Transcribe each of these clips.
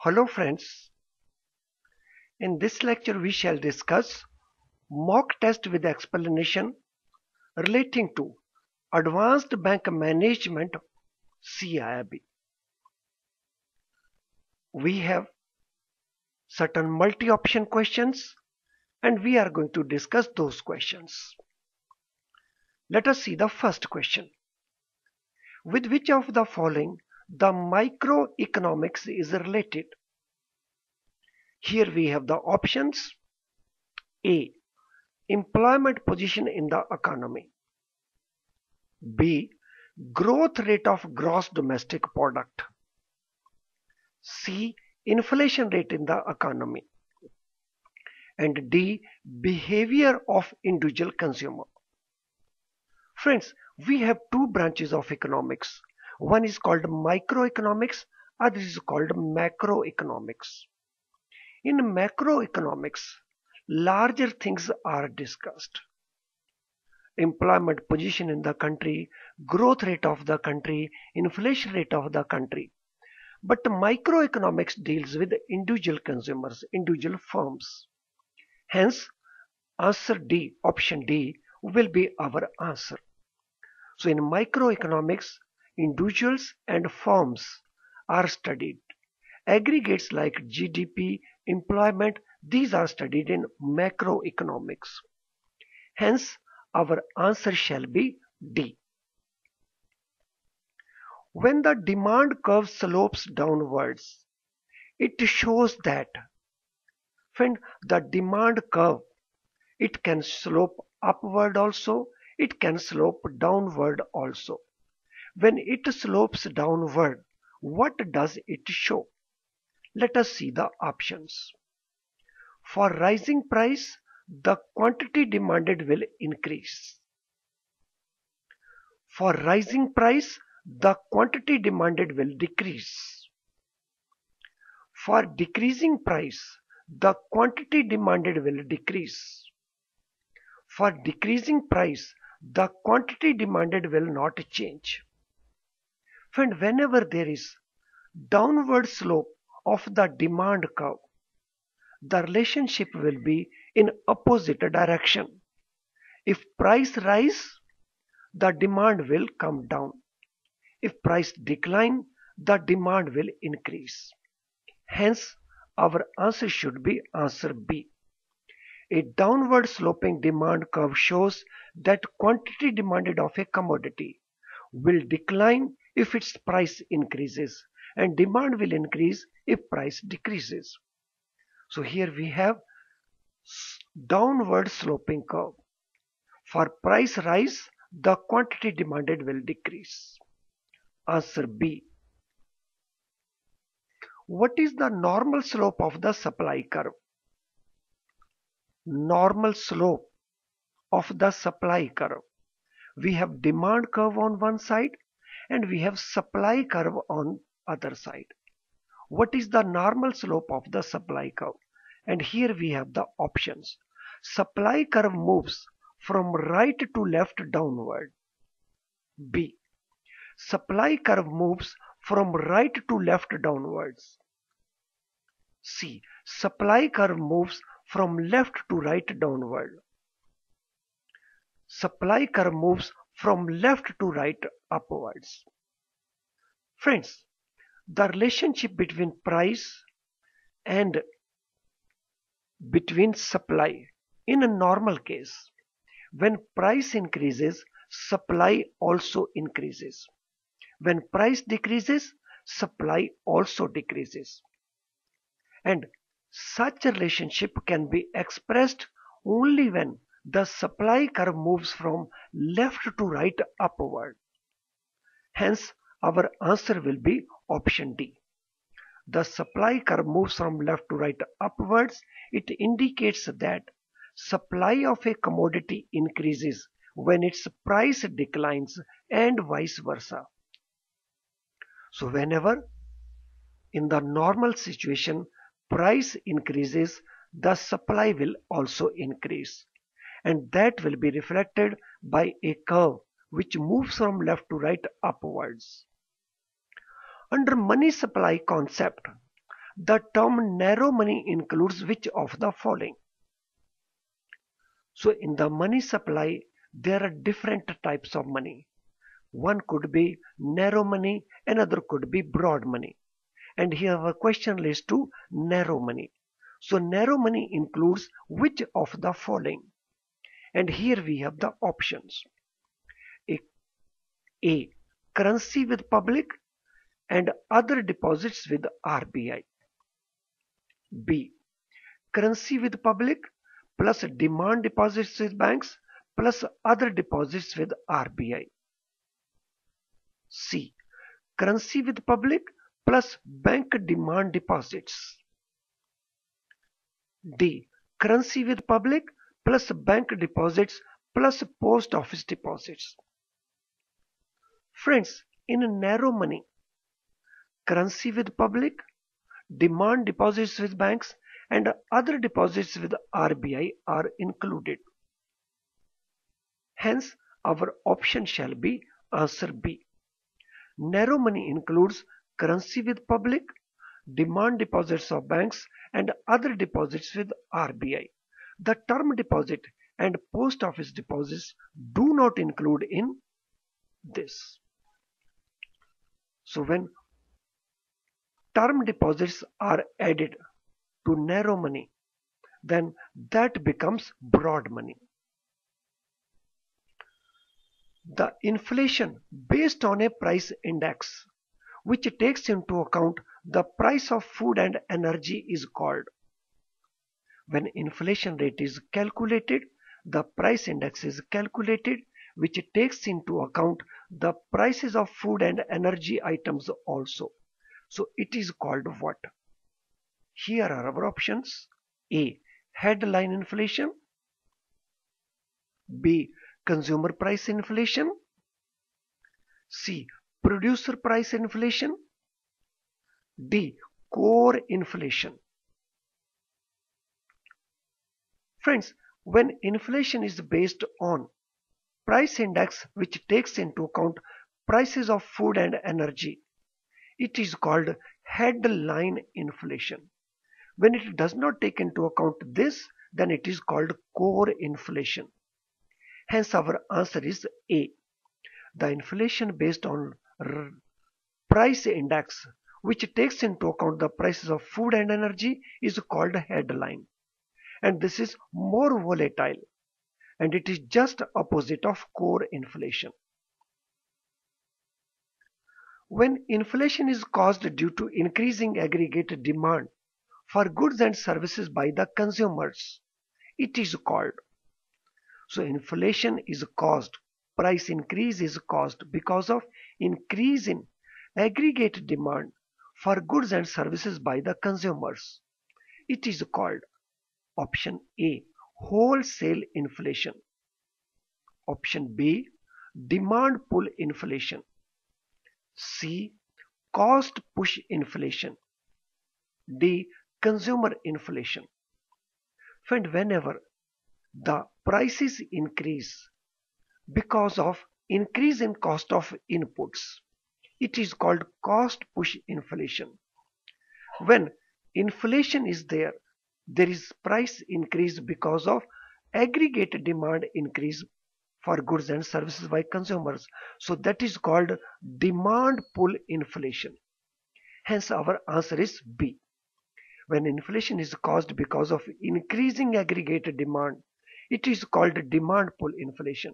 Hello friends, in this lecture we shall discuss mock test with explanation relating to Advanced Bank Management Caiib. We have certain multi-option questions and we are going to discuss those questions. Let us see the first question. With which of the following the microeconomics is related? Here we have the options. A. Employment position in the economy. B. Growth rate of gross domestic product. C. Inflation rate in the economy. And D. Behavior of individual consumer. Friends, we have two branches of economics. One is called microeconomics, other is called macroeconomics. In macroeconomics, larger things are discussed. Employment position in the country, growth rate of the country, inflation rate of the country. But microeconomics deals with individual consumers, individual firms. Hence, answer D, option D, will be our answer. So in microeconomics, individuals and firms are studied. Aggregates like GDP, employment, these are studied in macroeconomics. Hence, our answer shall be D. When the demand curve slopes downwards, it shows that when the demand curve, it can slope upward also, it can slope downward also. When it slopes downward, what does it show? Let us see the options. For rising price, the quantity demanded will increase. For rising price, the quantity demanded will decrease. For decreasing price, the quantity demanded will decrease. For decreasing price, the quantity demanded will not change. And whenever there is downward slope of the demand curve, the relationship will be in opposite direction. If price rise, the demand will come down. If price decline, the demand will increase. Hence, our answer should be answer B. A downward sloping demand curve shows that quantity demanded of a commodity will decline if its price increases and demand will increase if price decreases. So here we have downward sloping curve. For price rise, the quantity demanded will decrease. Answer B. What is the normal slope of the supply curve? Normal slope of the supply curve. We have demand curve on one side and we have supply curve on other side. What is the normal slope of the supply curve? And here we have the options. Supply curve moves from right to left downward. B. Supply curve moves from right to left downwards. C. Supply curve moves from left to right downward. Supply curve moves from left to right upwards. Friends, the relationship between price and between supply in a normal case, when price increases, supply also increases. When price decreases, supply also decreases. And such a relationship can be expressed only when the supply curve moves from left to right upward. Hence, our answer will be option D. The supply curve moves from left to right upwards. It indicates that supply of a commodity increases when its price declines and vice versa. So whenever in the normal situation price increases, the supply will also increase, and that will be reflected by a curve which moves from left to right upwards. Under money supply concept, the term narrow money includes which of the following? So in the money supply, there are different types of money. One could be narrow money, another could be broad money. And here our question relates to narrow money. So narrow money includes which of the following? And here we have the options. A. Currency with public and other deposits with RBI. B. Currency with public plus demand deposits with banks plus other deposits with RBI. C. Currency with public plus bank demand deposits. D. Currency with public plus bank deposits plus post office deposits. Friends, in narrow money, currency with public, demand deposits with banks, and other deposits with RBI are included. Hence, our option shall be answer B. Narrow money includes currency with public, demand deposits of banks, and other deposits with RBI. The term deposit and post office deposits do not include in this. So when term deposits are added to narrow money, then that becomes broad money. The inflation based on a price index which takes into account the price of food and energy is called. When inflation rate is calculated, the price index is calculated which takes into account the prices of food and energy items also. So it is called what? Here are our options. A. Headline inflation. B. Consumer price inflation. C. Producer price inflation. D. Core inflation. Friends, when inflation is based on price index which takes into account prices of food and energy, it is called headline inflation. When it does not take into account this, then it is called core inflation. Hence our answer is A. The inflation based on price index which takes into account the prices of food and energy is called headline. And this is more volatile and it is just opposite of core inflation. When inflation is caused due to increasing aggregate demand for goods and services by the consumers, it is called. So inflation is caused, price increase is caused because of increase in aggregate demand for goods and services by the consumers. It is called option A, wholesale inflation. Option B, demand pull inflation. C, cost push inflation. D, consumer inflation. Friend, whenever the prices increase because of increase in cost of inputs, it is called cost push inflation. When inflation is there, there is price increase because of aggregate demand increase for goods and services by consumers. So that is called demand pull inflation. Hence our answer is B. When inflation is caused because of increasing aggregate demand, it is called demand pull inflation.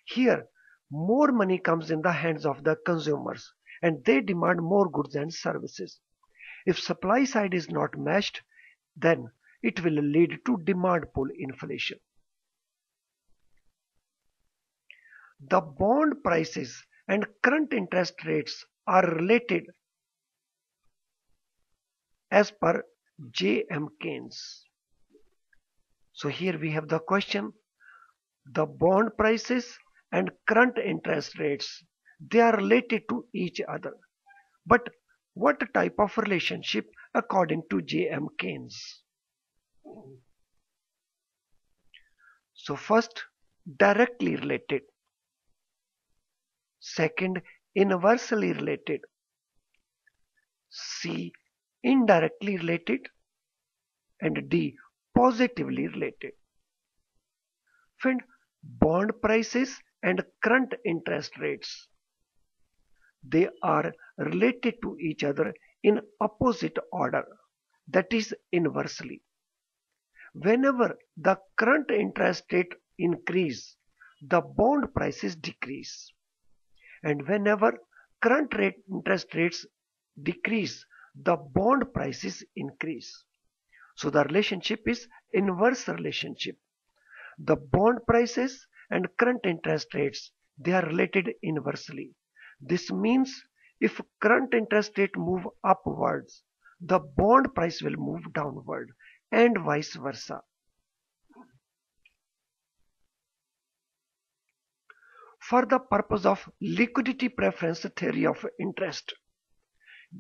Here, more money comes in the hands of the consumers and they demand more goods and services. If supply side is not matched, then it will lead to demand pull inflation. The bond prices and current interest rates are related as per J.M. Keynes. So here we have the question. The bond prices and current interest rates, they are related to each other. But what type of relationship according to J.M. Keynes? So first, directly related. Second, inversely related. C, indirectly related. And D, positively related. Friend, bond prices and current interest rates. They are related to each other in opposite order, that is inversely. Whenever the current interest rate increase, the bond prices decrease. And whenever current rate interest rates decrease, the bond prices increase. So the relationship is inverse relationship. The bond prices and current interest rates, they are related inversely. This means if current interest rate move upwards, the bond price will move downward and vice versa. For the purpose of liquidity preference theory of interest,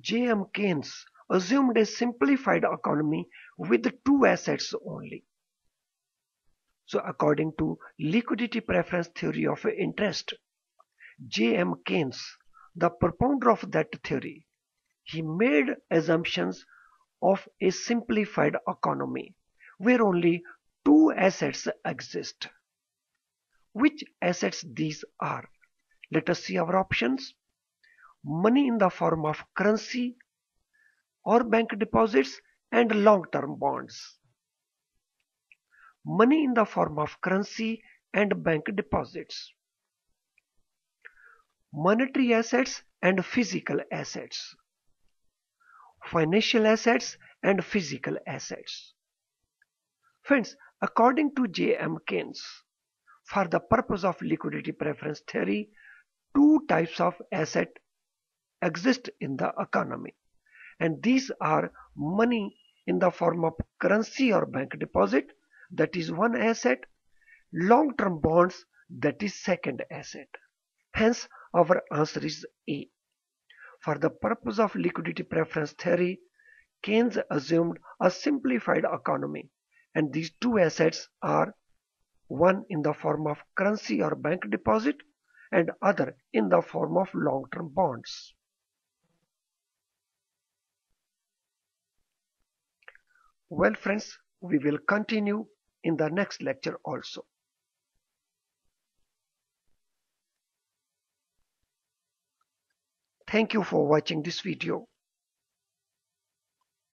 J.M. Keynes assumed a simplified economy with two assets only. So according to liquidity preference theory of interest, J.M. Keynes, the propounder of that theory, he made assumptions of a simplified economy where only two assets exist. Which assets these are? Let us see our options. Money in the form of currency or bank deposits and long-term bonds. Money in the form of currency and bank deposits. Monetary assets and physical assets. Financial assets and physical assets. Friends, according to J.M. Keynes, for the purpose of liquidity preference theory, two types of asset exist in the economy, and these are money in the form of currency or bank deposit, that is one asset, long-term bonds, that is second asset. Hence, our answer is A. For the purpose of liquidity preference theory, Keynes assumed a simplified economy, and these two assets are one in the form of currency or bank deposit and other in the form of long-term bonds. Well friends, we will continue in the next lecture also. Thank you for watching this video.